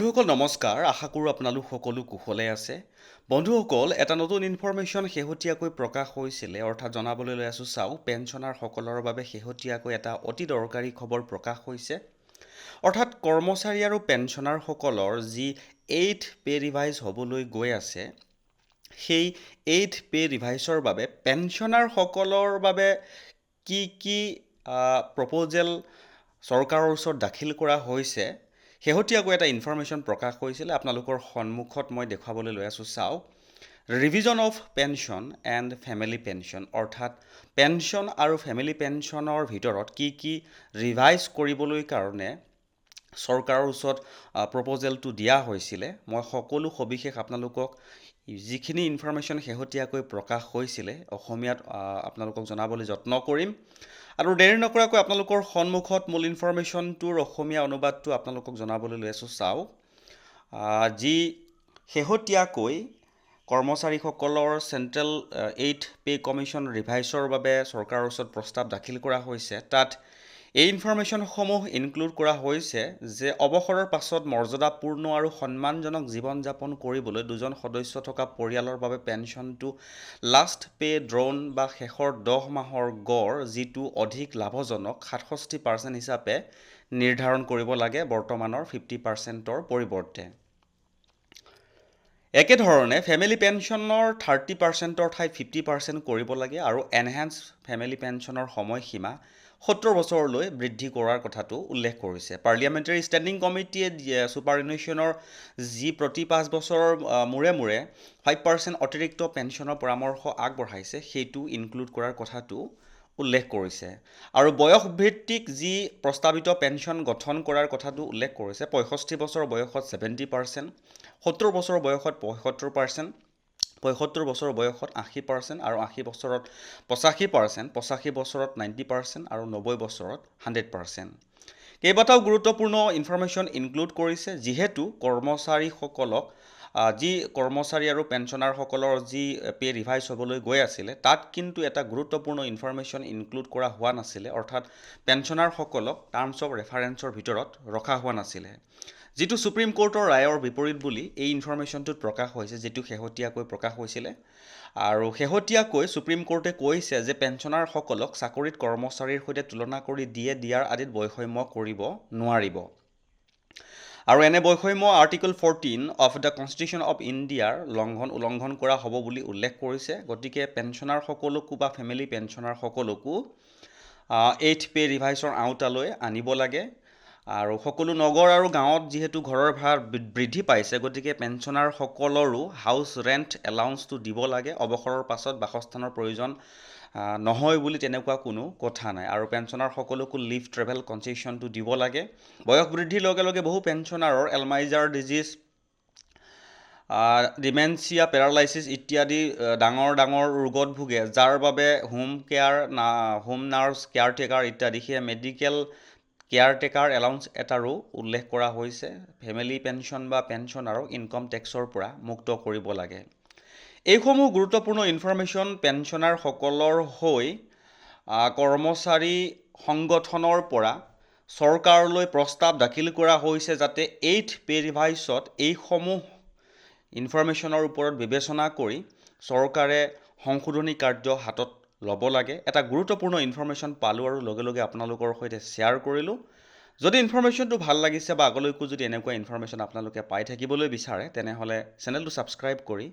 বন্ধুসকল নমস্কাৰ আশা কৰোঁ আপোনালোক সকলো কুশলে আছে বন্ধুসকল এটা নতুন ইনফৰমেশ্যন শেহতীয়াকৈ প্ৰকাশ হৈছিলে অৰ্থাৎ জনাবলৈ লৈ আছোঁ চাওক পেঞ্চনাৰসকলৰ বাবে শেহতীয়াকৈ এটা অতি দৰকাৰী খবৰ প্ৰকাশ হৈছে অৰ্থাৎ কৰ্মচাৰী আৰু পেঞ্চনাৰসকলৰ যি 8th পে ৰিভাইজ হ'বলৈ গৈ আছে সেই 8th পে ৰিভাইজৰ বাবে পেঞ্চনাৰসকলৰ বাবে কি প্ৰপ'জেল চৰকাৰৰ ওচৰত দাখিল কৰা হৈছে শেহতীয়াকৈ এটা ইনফৰমেশ্যন প্ৰকাশ কৰিছিলে আপোনালোকৰ সন্মুখত মই দেখুৱাবলৈ লৈ আছোঁ চাওক revision of pension and family pension অৰ্থাৎ পেঞ্চন আৰু ফেমিলি পেঞ্চনৰ ভিতৰত কি ৰিভাইজ কৰিবলৈ কাৰণে চৰকাৰৰ ওচৰত প্ৰপ'জেলটো দিয়া হৈছিলে মই সকলো সবিশেষ আপোনালোকক যিখিনি ইনফৰমেশ্যন শেহতীয়াকৈ প্ৰকাশ হৈছিলে অসমীয়াত আপোনালোকক জনাবলৈ যত্ন কৰিম আৰু দেৰি নকৰাকৈ আপোনালোকৰ সন্মুখত মূল ইনফৰমেশ্যনটোৰ অসমীয়া অনুবাদটো আপোনালোকক জনাবলৈ লৈ আছোঁ চাওক যি শেহতীয়াকৈ কৰ্মচাৰীসকলৰ চেণ্ট্ৰেল 8th পে কমিশ্যন ৰিভাইজৰ বাবে চৰকাৰৰ ওচৰত প্ৰস্তাৱ দাখিল কৰা হৈছে তাত এই ইনফৰমেশ্যনসমূহ ইনক্লুড কৰা হৈছে যে অৱসৰৰ পাছত মৰ্যাদাপূৰ্ণ আৰু সন্মানজনক জীৱন যাপন কৰিবলৈ দুজন সদস্য থকা পৰিয়ালৰ বাবে পেঞ্চনটো লাষ্ট পে ড্ৰ'ন বা শেষৰ 10 মাহৰ গড় যিটো অধিক লাভজনক 67% হিচাপে নিৰ্ধাৰণ কৰিব লাগে বৰ্তমানৰ 50%ৰ পৰিৱৰ্তে একেধৰণে ফেমিলি পেঞ্চনৰ 30%ৰ ঠাইত 50% কৰিব লাগে আৰু এনহেন্স ফেমিলি পেঞ্চনৰ সময়সীমা 70 বছৰলৈ বৃদ্ধি কৰাৰ কথাটো উল্লেখ কৰিছে পাৰ্লিয়ামেণ্টাৰী ষ্টেণ্ডিং কমিটিয়ে ছুপাৰএনুৱেশ্যনৰ যি প্ৰতি 5 বছৰৰ মূৰে 5% অতিৰিক্ত পেঞ্চনৰ পৰামৰ্শ আগবঢ়াইছে সেইটো ইনক্লুড কৰাৰ কথাটো উল্লেখ কৰিছে আৰু বয়স ভিত্তিক যি প্ৰস্তাৱিত পেঞ্চন গঠন কৰাৰ কথাটো উল্লেখ কৰিছে 65 বছৰ বয়সত 70% 70 বছৰ বয়সত 75% 75 বছৰ বয়সত 80% আৰু 80 বছৰত 85% 85 বছৰত 90% আৰু 90 বছৰত 100% কেইবাটাও গুৰুত্বপূৰ্ণ ইনফৰমেশ্যন ইনক্লুড কৰিছে যিহেতু কৰ্মচাৰীসকলক যি কৰ্মচাৰী আৰু পেঞ্চনাৰসকলৰ যি পে ৰিভাইজ হ'বলৈ গৈ আছিলে তাত কিন্তু এটা গুৰুত্বপূৰ্ণ ইনফৰমেশ্যন ইনক্লুড কৰা হোৱা নাছিলে অৰ্থাৎ পেঞ্চনাৰসকলক টাৰ্মছ অফ ৰেফাৰেন্সৰ ভিতৰত ৰখা হোৱা নাছিলে যিটো সুপ্ৰিম কোৰ্টৰ ৰায়ৰ বিপৰীত বুলি এই ইনফৰমেশ্যনটোত প্ৰকাশ হৈছে যিটো শেহতীয়াকৈ প্ৰকাশ হৈছিলে আৰু শেহতীয়াকৈ সুপ্ৰিম কোৰ্টে কৈছে যে পেঞ্চনাৰসকলক চাকৰিত কৰ্মচাৰীৰ সৈতে তুলনা কৰি দিয়াৰ আদিত বৈষম্য কৰিব নোৱাৰিব আৰু এনে বৈষম্য article 14 of the constitution of ইণ্ডিয়াৰ উলংঘন কৰা হ'ব বুলি উল্লেখ কৰিছে গতিকে পেঞ্চনাৰসকলকো বা ফেমিলি পেঞ্চনাৰসকলকো 8th পে ৰিভাইজৰ আওতালৈ আনিব লাগে আৰু সকলো নগৰ আৰু গাঁৱত যিহেতু ঘৰৰ ভাড়া বৃদ্ধি পাইছে গতিকে পেঞ্চনাৰসকলৰো হাউচ ৰেণ্ট এলাউন্সটো দিব লাগে অৱসৰৰ পাছত বাসস্থানৰ প্ৰয়োজন নহয় বুলি তেনেকুৱা কোনো কথা নাই আৰু পেঞ্চনাৰসকলকো লিভ ট্ৰেভেল কনচেশ্যনটো দিব লাগে বয়স বৃদ্ধিৰ লগে লগে বহু পেঞ্চনাৰৰ এলমাইজাৰ ডিজিজ ডিমেনচিয়া পেৰালাইচিছ ইত্যাদি ডাঙৰ ৰোগত ভোগে যাৰ বাবে হোম নাৰ্ছ কেয়াৰটেকাৰ ইত্যাদি সেয়া মেডিকেল কেয়াৰটেকাৰ এলাউন্স এটাৰো উল্লেখ কৰা হৈছে ফেমিলি পেঞ্চন বা পেঞ্চনাৰক ইনকম টেক্সৰ পৰা মুক্ত কৰিব লাগে এইসমূহ গুৰুত্বপূৰ্ণ ইনফৰমেশ্যন পেঞ্চনাৰসকলৰ হৈ কৰ্মচাৰী সংগঠনৰ পৰা চৰকাৰলৈ প্ৰস্তাৱ দাখিল কৰা হৈছে যাতে 8th পে ৰিভাইজত এইসমূহ ইনফৰমেশ্যনৰ ওপৰত বিবেচনা কৰি চৰকাৰে সংশোধনী কাৰ্য হাতত ল'ব লাগে এটা গুৰুত্বপূৰ্ণ ইনফৰমেশ্যন পালোঁ আৰু লগে আপোনালোকৰ সৈতে শ্বেয়াৰ কৰিলোঁ যদি ইনফৰমেশ্যনটো ভাল লাগিছে বা আগলৈকো যদি এনেকুৱা ইনফৰমেশ্যন আপোনালোকে পাই থাকিবলৈ বিচাৰে তেনেহ'লে চেনেলটো ছাবস্ক্ৰাইব কৰি